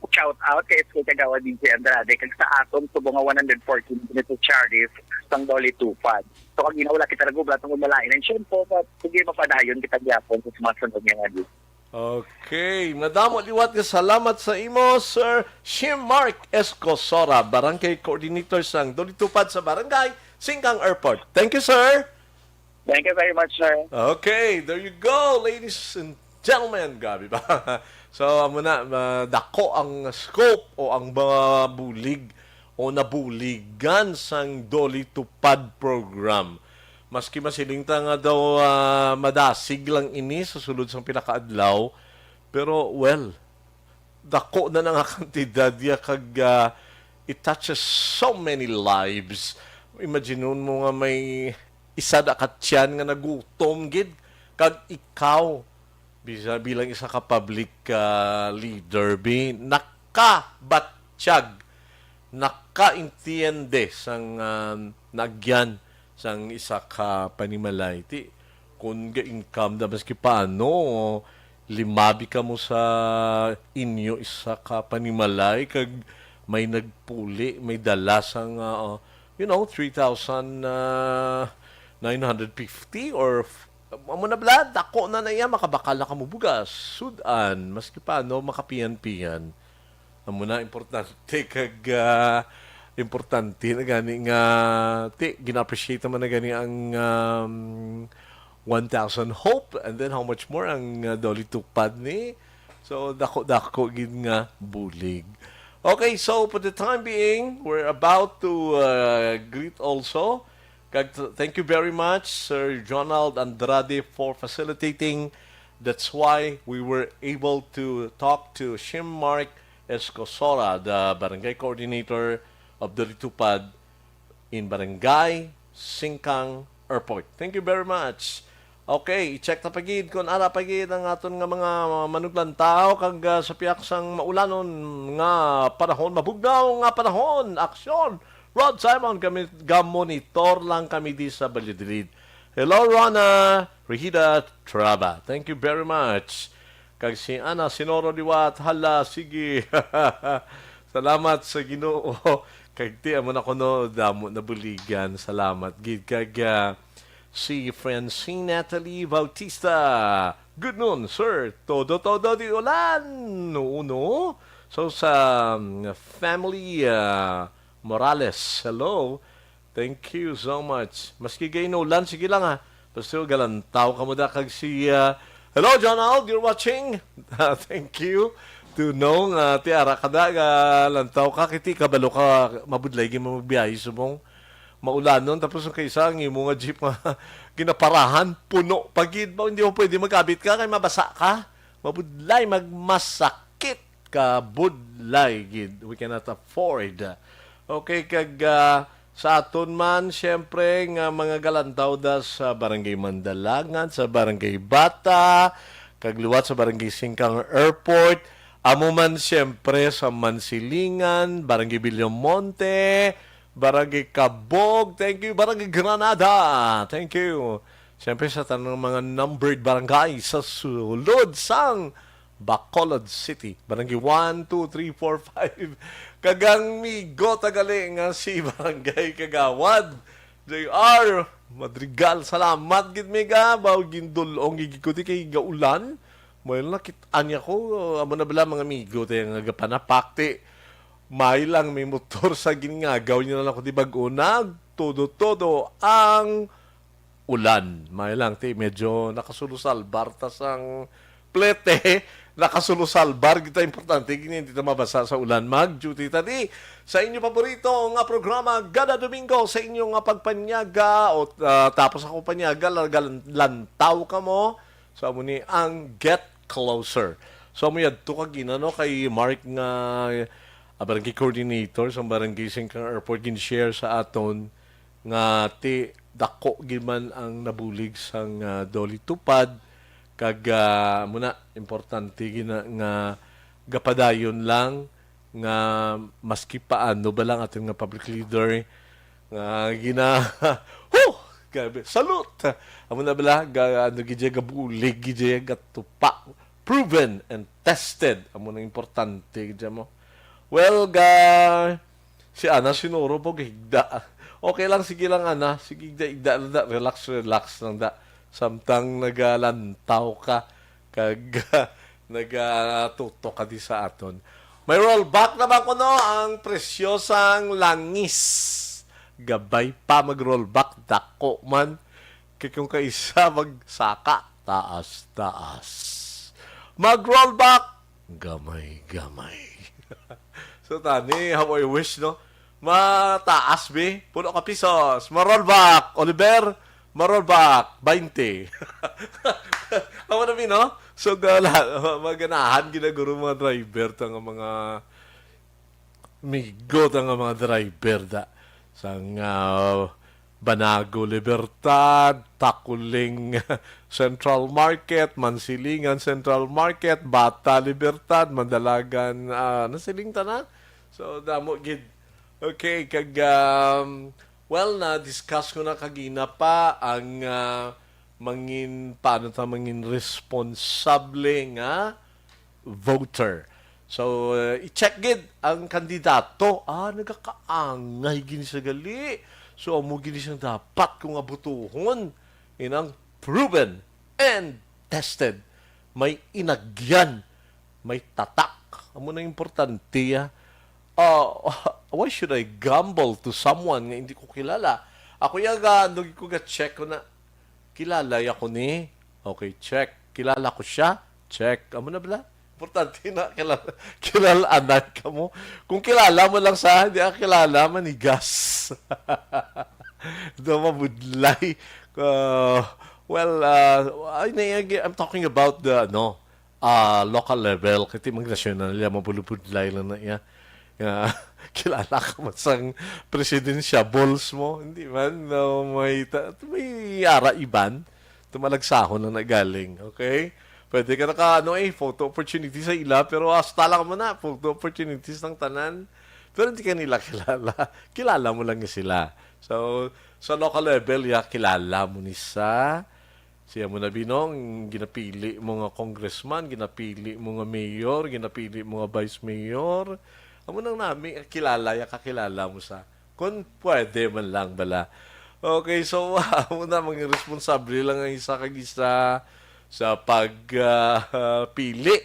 Shout out kay SK Kagawa DJ Andrade, kag sa aton subong 114 beneficiaries sang Doli Tupad. So, kag ginawala kita nagublat ng umalain, and syempre, sige mapadayon kita gyapon sa sumasunod nga nga. Okay, madamo liwat nga salamat sa imo, Sir Shim Mark Escosora, Barangay Coordinator sang Dolitupad sa Barangay Singkang Airport. Thank you, sir. Thank you very much, sir. Okay, there you go, ladies and gentlemen. Gabi ba? So, amo na, dako ang scope o ang mga bulig o nabuligan sang Dolitupad program. Maski masilingta nga daw madasig lang ini sa sulod sang pinakaadlaw. Pero, well, dako na nga kantidad ya kag it touches so many lives. Imagine mo nga may isa da katyan nga nagutom gid kag ikaw bilang isa ka public leader nakabatsyag nakaintiende sang nagyan sang isa ka panimalay. Ti, kung ga-income da maski paano, limabi ka mo sa inyo isa ka panimalay, kag may nagpuli, may dala sang, 3,950 or amo na blad, ako na iya, makabakal na kamubugas. Sudan, maski paano, makapiyan-piyan. Amo na, importante, kag importante na gani nga gina-appreciate naman na gani ang 1,000 hope and then how much more ang Doli Tupad ni. So dako gid nga bulig. Okay, so for the time being, we're about to greet also. Thank you very much, Sir Jonald Andrade, for facilitating. That's why we were able to talk to Shim Mark Escosora, the Barangay Coordinator of Dolitupad in Barangay Singkang Airport. Thank you very much. Okay, i-check na pagid kung ara pagid ang aton nga mga manuglan tao kag sa piyak sang maulanon nga panahon, mabugnaw nga panahon, aksyon. Rod Simon, kami monitor lang kami di sa Valladolid. Hello Rona, Regida Traba. Thank you very much. Kag si Ana Sinoro Liwat, hala sige. Salamat sa Ginoo. Kag ti amo na kuno damo na buligan. Salamat gid kag si Francine Natalie Bautista. Good noon, sir. Todo di ulan. No. So sa family Morales, hello. Thank you so much. Maski gay no ulan, sige lang ha. Basta galantaw ka mo da kag si hello John Al, you're watching. Thank you. To know nga ti ara kada lantaw ka kiti kabalo ka mabudlay gi magbiyahe subong maulanon tapos ang kaysa ang imo nga jeep nga ginaparahan puno pagid ba hindi mo pwede magkabit ka kay mabasa ka mabudlay magmasakit ka budlay gid we cannot afford. Okay kag sa aton man syempre nga mga galantaw da sa Barangay Mandalangan, sa Barangay Bata, kag luwat sa Barangay Singkang Airport. Amo man siyempre sa Mansilingan, Barangay Villamonte, Barangay Cabog, thank you, Barangay Granada, thank you. Siyempre sa tanong mga numbered barangay sa sulod sang Bacolod City, Barangay 1, 2, 3, 4, 5, kagang migo tagali nga si Barangay Kagawad, JR, Madrigal, salamat gid mega, baw gindulong gigikuti kay gaulan. May nakitaan niya ko, amo na bala mga amigo, tayo nga gapanapakti. May lang may motor sa giningagaw niya na lang ko di bagunag. Todo ang ulan. May lang, medyo nakasulusalbar. Tas ang plete, nakasulusalbar. Kita importante, hindi na mabasa sa ulan. Mag-duty tadi. Sa inyo paborito nga programa, Gada Domingo, sa inyong pagpanyaga, o tapos ako panyaga, lantaw ka mo. So, amo ni ang Get closer. So may adto ka ginano kay Mark nga barangay coordinator sa barangay Singkang Airport gin-share sa aton nga ti dako giman ang nabulig sang Doli Tupad kag muna importante gina nga gapadayon lang nga maski paano ba lang ating nga public leader nga gina gabi salute amo na bala ano gidya gabulig gidya gatupa proven and tested amo na importante gidya mo well si Ana sinuro po higda okay lang sige lang Ana sige higda relax lang da samtang nagalantaw ka kag nagatuto ka di sa aton. May rollback naman ko no ang presyosang langis. Gabay pa mag-rollback dako man kay kung kaisa magsaka taas. Mag-rollback gamay. So tani how I wish no mataas be puno ka pisos ma-rollback Oliver ma-rollback 20. Ako na no? So, maganahan ginaguro mga driver tanga mga migo tanga mga driver da sang Banago Libertad, Takuling Central Market, Mansilingan Central Market, Bata Libertad, Mandalagan nasiling tanan. So, damo gid. Okay, kag well na discuss ko na kagina pa ang paano mangin responsable nga voter. So, i-check gid ang kandidato. Nagakaangay gini sa gali. So, amo gini siyang dapat kung abutuhon. Inang proven and tested. May inagyan. May tatak. Amo na importante, why should I gamble to someone nga hindi ko kilala? Ako ko check ko na kilala ko ni. Okay, check. Kilala ko siya. Check. Amo na bala? Importante na kilala anak ka mo. Kung kilala mo lang sa hindi ka kilala, manigas. Ito mabudlay. I'm talking about the local level. Kasi mag-national nila, mabulubudlay lang na iya. Kilala ka man sang presidensyables mo. Hindi man. May ara iban. Tumalagsahon na nagaling. Okay? Pwede ka photo opportunity sa ila, pero hasta lang mo na, photo opportunities ng tanan. Pero hindi ka nila kilala. Kilala mo lang sila. So, sa local level, kilala mo ni siya mo na binong, ginapili mga congressman, ginapili mga mayor, ginapili mga vice mayor. Amo nang namin, kakilala mo sa. Kung pwede man lang bala. Okay, so, amo na, mga responsable lang ang isa kag isa sa pagpili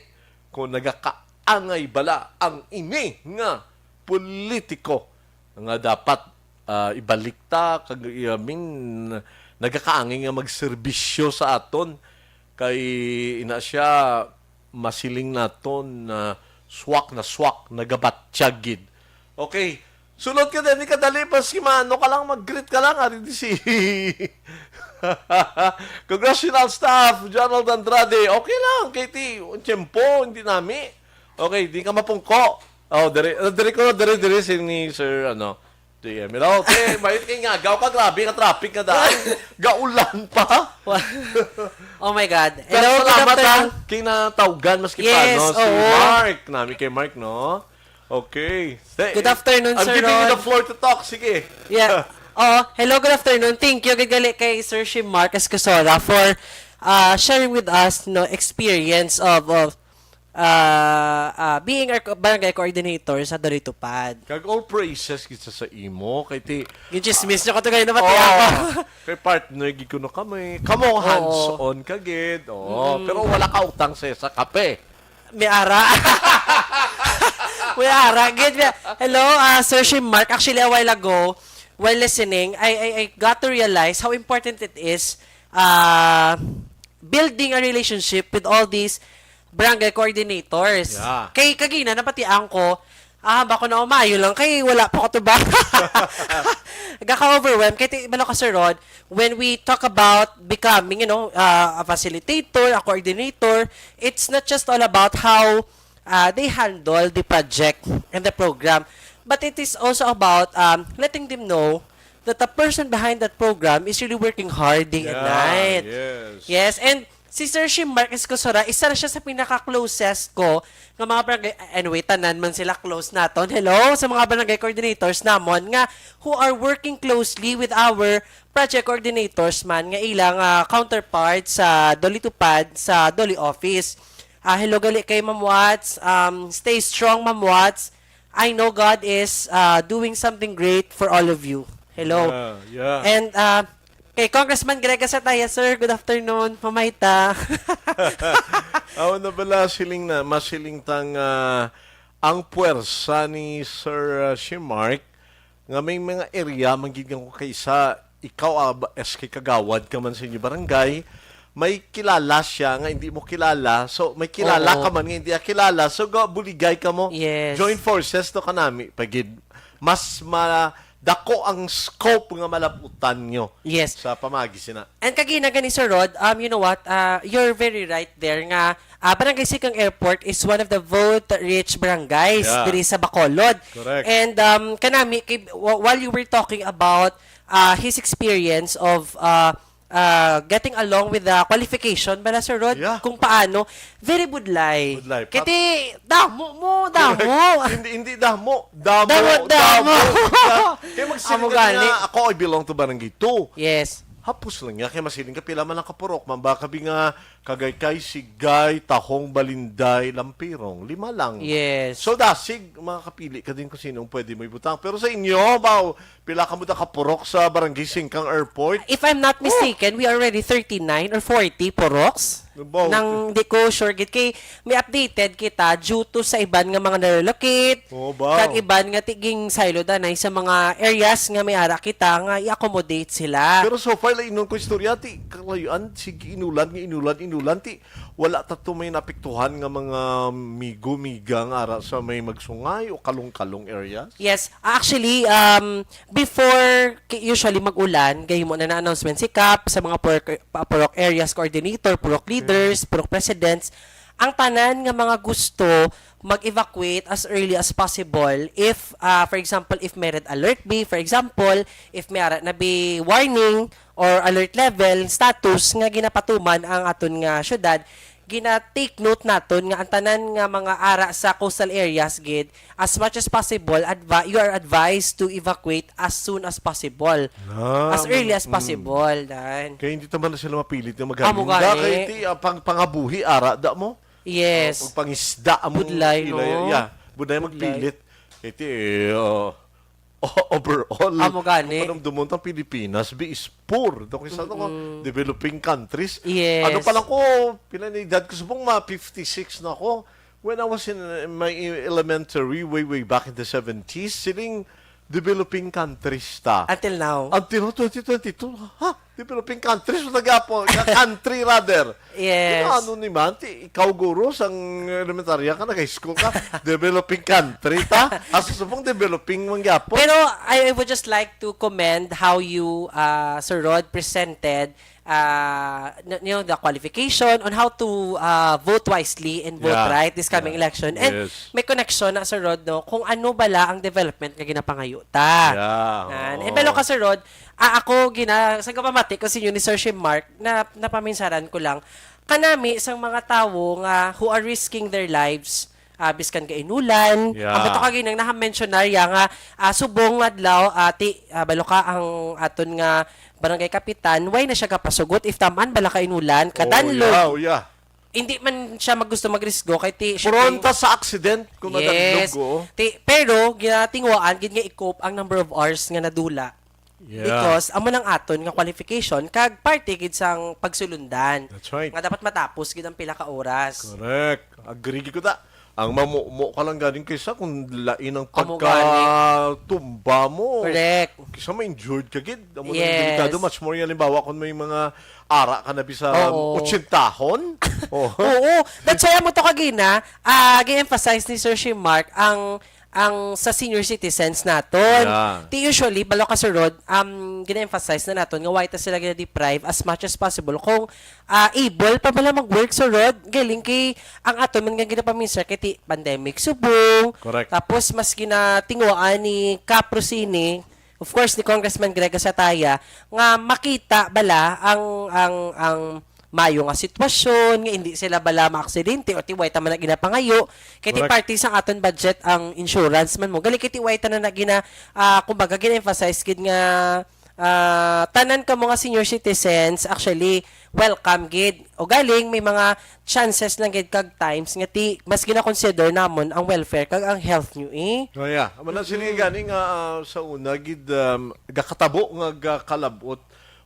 kung nagakaangay bala ang ini nga politiko nga dapat ibalikta kag nagakaangay nga magserbisyo sa aton kay ina siya masiling naton na swak nagabatsyagid. Okay, sulod ka din, kadali pa si Mano ka lang, mag-greet ka lang, ari di si Congressional Staff, General Andrade, okay lang, Katie, tiyempo, hindi nami. Okay, di ka mapungko. Dire si ni Sir, DM. Bayit kayo nga, gaw ka, grabe ka, traffic ka dahil. Gaulan pa. Oh my God. Pero Hello, salamat good afternoon. kay natawgan, maski Yes, si oo. Mark. Nami kay Mark, no? Okay. Good afternoon, I'm Sir giving you Ron. the floor to talk. Sige. Yeah. Hello, good afternoon. Thank you, gagali kay Sir Shim Mark Escasora for sharing with us experience of being our barangay coordinator sa Doritupad. Kag all praises kita sa imo. Kay ti... Yung chismis nyo ko ito kayo na mati ako. Kay partner, gikuno kami. Kamo hands-on kagid. Pero wala ka utang sa kape. May ara. May ara. Hello, Sir Shim Mark. Actually, a while ago, while listening, I got to realize how important it is building a relationship with all these barangay coordinators. Yeah. Kay kagina, napatian ko, Bako na umayo lang kay wala pa ko to ba. Gaka-overwhelm kay ibalo ka Sir Rod, when we talk about becoming, a facilitator, a coordinator, it's not just all about how they handle the project and the program, but it is also about letting them know that the person behind that program is really working hard day and night. Yes. Yes, and si Sir Shim Mark Escosora, isa na siya sa pinaka-closest ko ng mga barangay, anyway, tanan man sila close naton. Hello sa mga barangay coordinators namon nga who are working closely with our project coordinators man nga ilang counterparts sa Doli Tupad, sa Doli Office. Hello gali kay Ma'am Watts. Stay strong, Ma'am Watts. I know God is doing something great for all of you. Hello. Yeah. And kay Congressman Greg Asataya, sir, good afternoon. Pamayta. Aw na bala masiling tang ang puwersa ni Sir Shimark nga may mga area manggiging ko kaysa ikaw SK kagawad ka man sa inyo barangay, may kilala siya nga hindi mo kilala, so may kilala Oo. ka man nga hindi kilala, so buligay ka mo. Yes. Join forces to kanami pagid mas dako ang scope nga malaputan nyo Yes. sa pamagi sina. And kagina gani Sir Rod, you know what? You're very right there nga Barangay Sikang Airport is one of the vote-rich barangays Yeah. diri sa Bacolod. Correct. And kanami while you were talking about his experience of getting along with the qualification bala Sir Rod, Yeah. kung paano, very budlay. Budlay. Kiti damo. Hindi damo. Damo. Damo. Kaya magsiling Amo ka gani. nga, ako I belong to barangay 2. Yes. Hapos lang niya, kaya masiling ka pila man ang kapurok. Mambakabi nga, kagay-kay, sigay, tahong, balinday, lampirong. 5 lang. Yes. So dasig, makakapili ka din kung sinong pwede mo ibutang. Pero sa inyo, pila ka mo da kapurok sa barangay Singkang Airport? If I'm not mistaken, we are already 39 or 40 poroks. About. Nang di ko sure git kay may updated kita due to sa iban nga mga nare-relocate. Oh, bao. Kag iban nga tiging silo danay sa mga areas nga may ara kita nga i-accommodate sila. Pero so far, inon ko istorya, ti, kalayuan, sige, inulan, ti, wala tato may napiktuhan nga mga migo-miga nga ara sa may magsungay o kalong-kalong areas. Yes, actually, before usually mag-ulan, gayon mo na na-announcement si Cap sa mga purok areas coordinator, purok leaders, purok presidents, ang tanan nga mga gusto mag-evacuate as early as possible if, for example, if may red alert be, for example, if may ara na be warning or alert level status nga ginapatuman ang aton nga syudad, gina-take note naton nga ang tanan nga mga ara sa coastal areas gid as much as possible you are advised to evacuate as soon as possible, as early as possible dan. Kaya hindi naman na sila mapilit na Amo maghalinda. gani. Kaya ti, pangabuhi, ara, da mo? Yes. Pag pangisda, amo. Budlay, no? Yeah, budlay magpilit. Kaya ti, overall, Amo gani. kung dumuntang Pilipinas, is poor. Ito kasi sa developing countries. Yes. Ano pa lang ko, pinanidad ko subong 56 na ako. When I was in my elementary, way back in the 70s, siling developing countries ta. Until now. Until 2022, developing countries, country rather. Yes. Ano ni Manti, ikaw guro, sang elementarya ka, nag-high school ka, developing country ta. Asa subong developing mangyapo. Pero I would just like to commend how you, Sir Rod, presented the qualification on how to vote wisely and vote Yeah. right this coming election. And Yes. may connection na, Sir Rod, no, kung ano bala ang development nga ginapangayuta. Yeah. And pero ka, Sir Rod, ako sa kapamati ko si ni Sir Shim Mark na napaminsaran ko lang, kanami isang mga tao nga who are risking their lives biskan ka inulan. Yeah. Ang bato kaginang na-mention na nga subong adlaw balo ka ang aton nga barangay kapitan, why na siya kapasugot if taman bala ka inulan kadanlog. Yeah. Hindi man siya maggusto magrisgo kay ti Pronta sa accident kung yes. madandog. Pero ginatingwaan gid nga i-cope ang number of hours nga nadula. Yeah. Because amo nang aton nga qualification kag parte gid sang pagsulundan. That's right. Nga dapat matapos gid ang pila ka oras. Correct. Agree ko ta. Ang mamumo ka lang galing kaysa kung lain ang Amo pagkatumba mo. Correct. Kaysa ma-injured ka gid. Amo Yes. nang delikado. Much more yan. Halimbawa kung may mga ara ka na bisa Oo. 80 oh. Oo. That's why mo to kagina, gi-emphasize ni Sir Shim Mark ang ang sa senior citizens naton. Yeah. Ti usually balo ka sa road, gina-emphasize na naton nga why ta sila gina-deprive as much as possible kung able pa bala mag-work sa road galing kay ang aton man nga ginapaminsan kay ti pandemic subong. Correct. Tapos mas ginatinguan ni Caprosini, of course ni Congressman Greg Sataya nga makita bala ang mayo nga sitwasyon nga hindi sila bala maaksidente o tiway ta man na ginapangayo kay ti Correct. party sa aton budget ang insurance man mo gali kay tiway ta na gina kumbaga gina-emphasize gid nga tanan ka mga senior citizens actually welcome gid o galing may mga chances lang gid kag times nga ti mas gina-consider namon ang welfare kag ang health nyo Oh, yeah. Amo na sila gani nga sa una gid gakatabo nga kalabot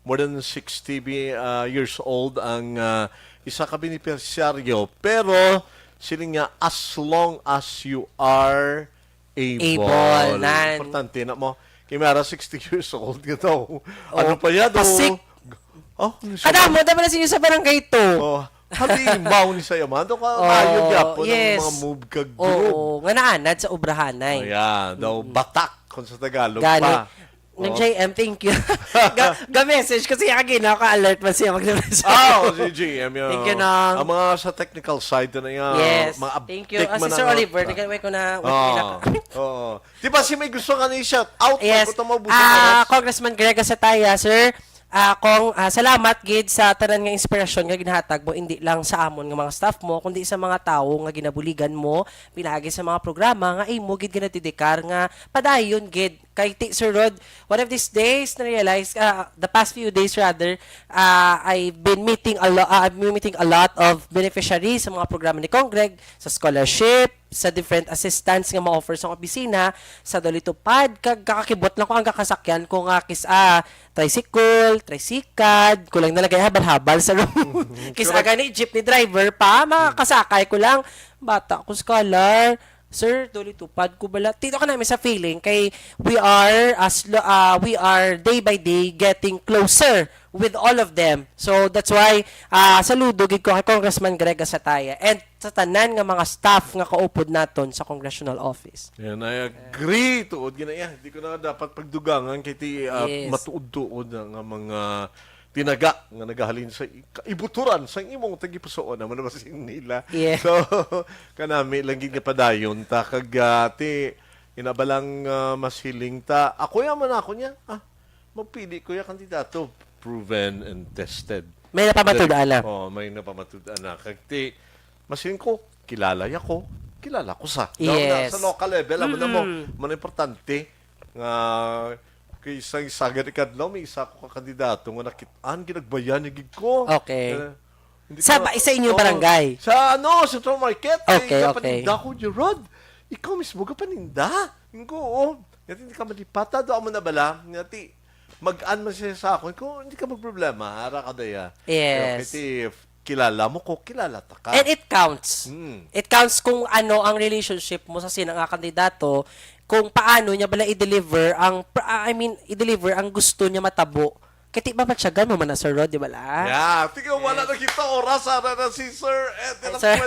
more than 60 years old ang isa ka beneficiaryo pero sila nga as long as you are able. Nan. Importante na mo. Kimara 60 years old nga daw. Ano pa yan? Pasik. Oh, ano siya? Kada mo dapat na sinyo sa barangay to. Oh, halimaw ni sayo man. Ito ka ayod yapon yes. ng mga move kag group. Oo, nga naanad sa ubrahanay. Ayan, daw batak kung sa Tagalog Gani. pa. Nag-JM, thank you. Ga-message kasi yakin naka-alert man siya mag-message. Si GM yun. Thank you, Nong. Ang mga sa technical side na yan. Yes, mga thank you. update Si man Sir ang- Oliver, nagkaway ko na Oo. Di ba si may gusto ka ni shout out? Yes. Pag ito mabuti oras. Congressman Greg Sataya, sir. Salamat gid sa tanan nga inspirasyon nga ginhatag mo hindi lang sa amon nga mga staff mo kundi sa mga tawo nga ginabuligan mo pinagi sa mga programa nga imo gid ginatidikar nga padayon gid kay ti Sir Rod one of these days na realize the past few days rather I've been meeting a lot of beneficiaries sa mga programa ni Congreg sa scholarship sa different assistance nga ma-offer sa opisina sa Dolitupad kag kakakibot lang ko ang kakasakyan ko nga tricycad kulang nalagay habal-habal sa room kis aga ni jeepney driver pa makakasakay ko lang bata ko scholar sir Dolitupad ko bala tito ka namin sa feeling kay we are day by day getting closer with all of them. So that's why saludo gid ko kay Congressman Greg Sataya and sa tanan nga mga staff nga kaupod naton sa congressional office. Yan, I agree. Tuod ginaya. Hindi ko na dapat pagdugangan kay ti Yes. matuod-tuod nga mga tinaga nga nagahalin sa ibuturan sa imong tagipusoon naman na masing nila. Yeah. So, kanami lang gid nga padayon ta kag ti inabalang masiling ta. Ako yaman ako niya. Magpili ko ya kandidato proven and tested. May napamatud-an na. May napamatud-an na. Kag ti masiling ko kilala ko sa. Yes. Sa local level amo na mo man importante nga kay isang sagad ikadlaw may isa ko ka kandidato nga nakitaan ginagbayan gid ko. Okay. Hindi Sa inyong barangay? Sa Central Market. Okay, okay. okay. Ko ni Rod. Ikaw mismo ka paninda. Ngo, hindi ka malipata do amo na bala. Ngati mag-an man siya sa akin ko hindi ka magproblema ara ka daya. Yes. Pero kilala mo ko, kilala ta ka. And it counts. Mm. It counts kung ano ang relationship mo sa sinang kandidato, kung paano niya bala i-deliver i-deliver ang gusto niya matabo. Kati ba matsyagan mo man na Sir Rod, di ba la? Yeah, tingnan wala na kita oras sana na si Sir Ed. Sir,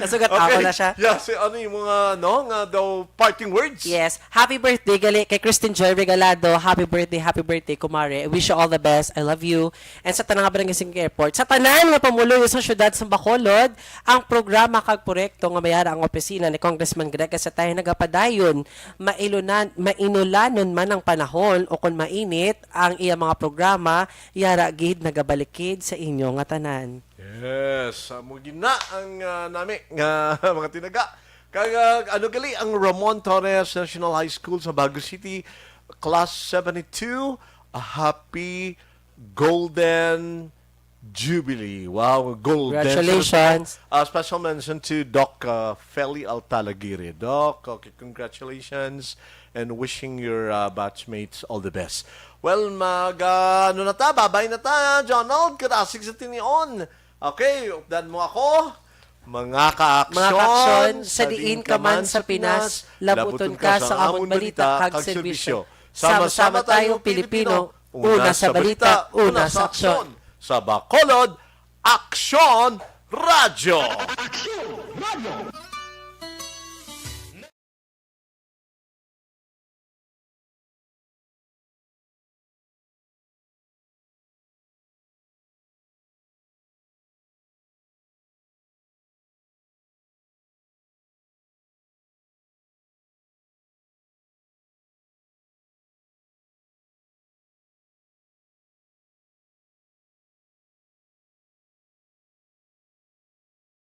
nasugat ako na siya. Yeah, ano yung mga nga daw parting words? Yes. Happy birthday gali kay Christine Joy Regalado. Happy birthday, kumare. I wish you all the best. I love you. And sa tanang barangay Airport, sa tanan nga pamuloy sa syudad sa Bacolod, ang programa kag proyekto nga mayara ang opisina ni Congressman Greg Sataya nagapadayon, mainulanon man ang panahon o kung mainit ang iyang mga programa yara gid nagabalikid sa inyo nga tanan. Yes, mo gina ang nami nga mga tinaga. Kag ano gali ang Ramon Torres National High School sa Baguio City, Class 72, a happy Golden Jubilee. Wow, Golden. Congratulations. Special mention to Doc Feli Altalagiri. Doc, okay, congratulations and wishing your batchmates all the best. Well, babay na ta, Jonald, karasig sa tinion. Okay, updan mo ako. Mga ka-aksyon, sa diin ka man sa Pinas, labuton ka sa amon balita, kag serbisyo. Sama-sama tayo, Pilipino, una sa balita, una sa aksyon. Sa Bacolod, Aksyon Radio! Aksyon Radio!